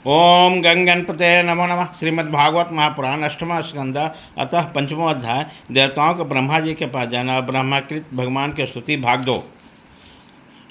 ओम गंगणपते नमो नमः। श्रीमद्भागवत महापुराण अष्टमा स्कंद अतः पंचमो अध्याय देवताओं को ब्रह्मा जी के पास जाना और ब्रह्माकृत भगवान की स्तुति भाग 2।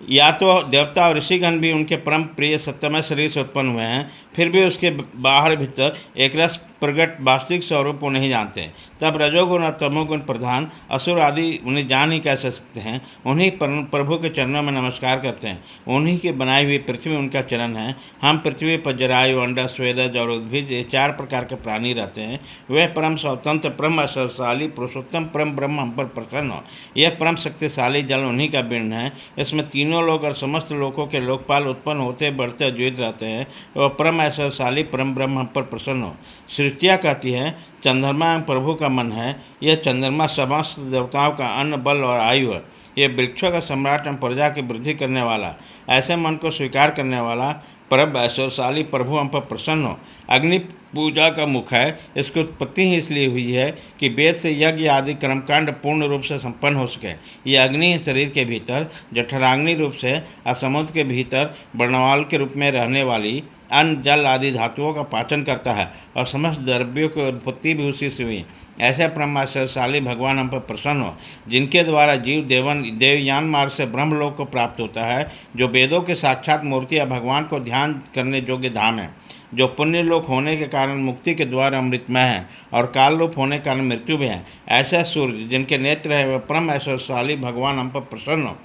या तो देवता और ऋषिगण भी उनके परम प्रिय सत्यमय शरीर से उत्पन्न हुए हैं, फिर भी उसके बाहर भीतर एक रस प्रगट वास्तविक स्वरूप को नहीं जानते। तब रजोगुण और तमोगुण प्रधान असुर आदि उन्हें जान ही कैसे सकते हैं। उन्हीं प्रभु के चरणों में नमस्कार करते हैं। उन्हीं की बनाई हुई पृथ्वी उनका चरण है। हम पृथ्वी पर जरायु, अंडा, स्वेदज और उद्भिज, ये 4 प्रकार के प्राणी रहते हैं। वह परम स्वतंत्र परम असरशाली पुरुषोत्तम परम ब्रह्म हम पर प्रसन्न हो। यह परम शक्तिशाली जल उन्हीं का पिंड है। इसमें तीनों लोग और समस्त लोगों के लोकपाल उत्पन्न होते बढ़ते जीवित रहते हैं। वह परम ऐश्वर्यशाली परम ब्रह्म हम पर प्रसन्न हो। श्रुतियाँ कहती है चंद्रमा प्रभु का मन है। यह चंद्रमा समस्त देवताओं का अन्न, बल और आयु है। यह वृक्षों का सम्राट एवं प्रजा की वृद्धि करने वाला, ऐसे मन को स्वीकार करने वाला परम ऐश्वर्यशाली प्रभु हम पर प्रसन्न हो। अग्नि पूजा का मुख है। इसकी उत्पत्ति ही इसलिए हुई है कि वेद से यज्ञ आदि कर्मकांड पूर्ण रूप से संपन्न हो सके। यह अग्नि ही शरीर के भीतर जठराग्नि रूप से असमुद्र के भीतर वर्णवाल के रूप में रहने वाली अन्न, जल आदि धातुओं का पाचन करता है और समस्त द्रव्यों की उत्पत्ति भी उसी से हुई। ऐसे परमाश्चर्यशाली भगवान हम पर प्रसन्न हो, जिनके द्वारा जीव देवयान मार्ग से ब्रह्मलोक को प्राप्त होता है, जो वेदों के साक्षात मूर्ति या भगवान को ध्यान करने योग्य धाम है, जो पुण्य लोक होने के कारण मुक्ति के द्वार अमृतमय है और काल रूप होने के कारण मृत्यु भी है। ऐसे सूर्य जिनके नेत्र है वह परम ऐश्वर्यशाली भगवान हम पर प्रसन्न हो।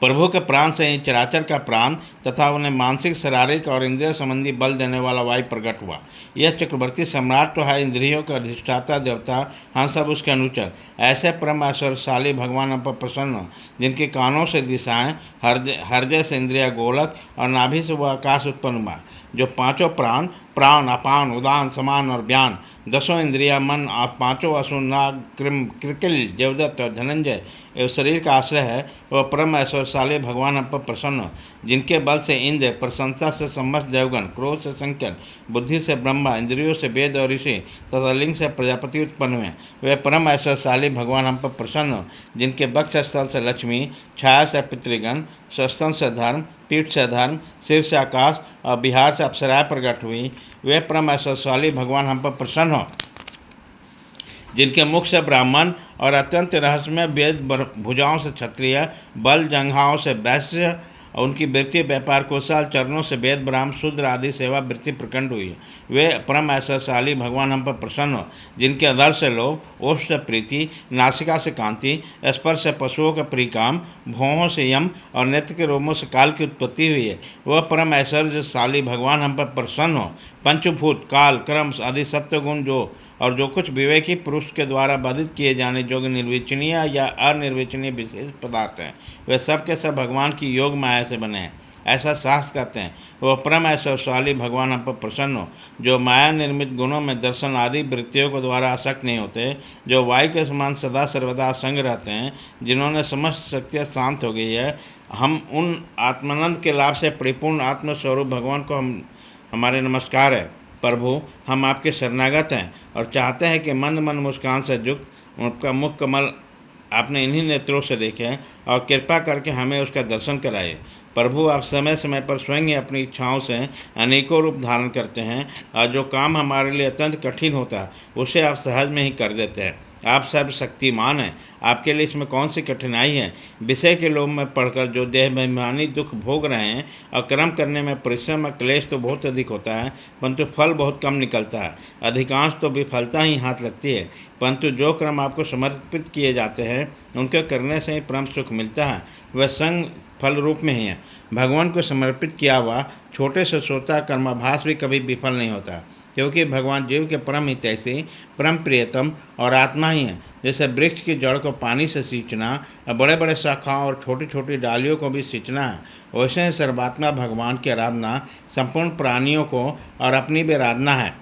प्रभु के प्राण से ही चराचर का प्राण तथा उन्हें मानसिक, शारीरिक और इंद्रिय संबंधी बल देने वाला वायु प्रकट हुआ। यह चक्रवर्ती सम्राट तो है, इंद्रियों का अधिष्ठाता देवता, हम सब उसके अनुचर। ऐसे परम ऐश्वर्यशाली भगवान हम पर प्रसन्न हो, जिनके कानों से दिशाएं, हृदय से इंद्रिया गोलक और नाभि से वह आकाश उत्पन्न हुआ, जो 5 प्राण अपान, उदान, समान और व्यान, 10 इंद्रिया, मन, 5 असुर, नाग, कृकिल, देवदत्त और धनंजय एवं शरीर का आश्रय है। वह परम ऐश्वर्यशाली भगवान हम पर प्रसन्न हो, जिनके बल से इंद्र, प्रशंसा से समस्त देवगण, क्रोध से शंकर, बुद्धि से ब्रह्मा, इंद्रियों से वेद और ऋषि तथा लिंग से प्रजापति उत्पन्न हुए। वे परम ऐश्वर्यशाली भगवान हम पर प्रसन्न हो, जिनके वक्ष स्थल से लक्ष्मी, छाया से पितृगण, स्तन से धर्म, पीठ से धर्म, सिर से आकाश और बिहार से अप्सराएं प्रकट हुई। वे परम ऐश्वर्यशाली भगवान हम पर प्रसन्न हो, जिनके मुख से ब्राह्मण और अत्यंत रहस्यमय वेद, भुजाओं से क्षत्रिय, बल जंघाओं से वैश्य, उनकी वृत्ति व्यापार कौशल, चरणों से वेद, ब्राह्मण, शूद्र आदि सेवा वृत्ति प्रकट हुई। वे परम ऐश्वर्यशाली भगवान हम पर प्रसन्न हो, जिनके अधर से लोभ, ओष्ठ से प्रीति, नासिका से कांति, स्पर्श से पशुओं का प्रियकाम, भौहों से यम और नेत्र के रोमों से काल की उत्पत्ति हुई है। वह परम ऐश्वर्यशाली भगवान हम पर प्रसन्न हो। पंचभूत, काल, क्रम आदि सत्वगुण जो कुछ विवेकी पुरुष के द्वारा बाधित किए जाने योग्य निर्विचनीय या अनिर्वचनीय विशेष पदार्थ हैं, वे सब के सब भगवान की योग माया से बने हैं, ऐसा शास्त्र कहते हैं। वह परम ऐश्वर्यशाली भगवान हम पर प्रसन्न हो, जो माया निर्मित गुणों में दर्शन आदि वृत्तियों के द्वारा आसक्त नहीं होते, जो वायु के समान सदा सर्वदा संग रहते हैं, जिन्होंने समस्त शक्तियाँ शांत हो गई है। हम उन आत्मानंद के लाभ से परिपूर्ण आत्मस्वरूप भगवान को हमारे नमस्कार है। प्रभु, हम आपके शरणागत हैं और चाहते हैं कि मंद मन मुस्कान से युक्त उनका मुख कमल आपने इन्हीं नेत्रों से देखें और कृपा करके हमें उसका दर्शन कराए। प्रभु, आप समय समय पर स्वयं ही अपनी इच्छाओं से अनेकों रूप धारण करते हैं और जो काम हमारे लिए अत्यंत कठिन होता है उसे आप सहज में ही कर देते हैं। आप सर्वशक्तिमान हैं, आपके लिए इसमें कौन सी कठिनाई है। विषय के लोभ में पड़कर जो देहाभिमानी दुख भोग रहे हैं और कर्म करने में परिश्रम और क्लेश तो बहुत अधिक होता है, परंतु फल बहुत कम निकलता है। अधिकांश तो विफलता ही हाथ लगती है, परंतु जो कर्म आपको समर्पित किए जाते हैं उनके करने से ही परम सुख मिलता है। वह संग फल रूप में ही है। भगवान को समर्पित किया हुआ छोटे से छोटा कर्माभास भी कभी विफल नहीं होता, क्योंकि भगवान जीव के परम हितैषी, परम प्रियतम और आत्मा ही है। जैसे वृक्ष की जड़ को पानी से सींचना और बड़े बड़े शाखाओं और छोटी छोटी डालियों को भी सींचना है, वैसे ही सर्वात्मा भगवान की आराधना संपूर्ण प्राणियों को और अपनी भी आराधना है,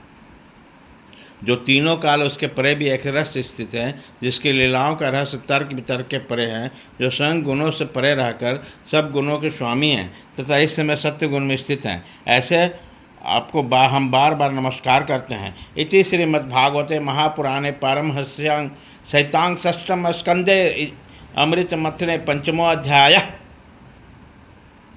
जो तीनों काल उसके परे भी एक रस स्थित है, जिसकी लीलाओं का रहस्य तर्क वितर्क के परे है, जो स्वयं गुणों से परे रहकर सब गुणों के स्वामी हैं तथा इस समय सत्य गुण में स्थित हैं। ऐसे आपको हम बार बार नमस्कार करते हैं। इति श्रीमद्भागवते महापुराणे पारमहंस्यां सहितां षष्ठम स्कंदे अमृत मथने पंचमो अध्याय।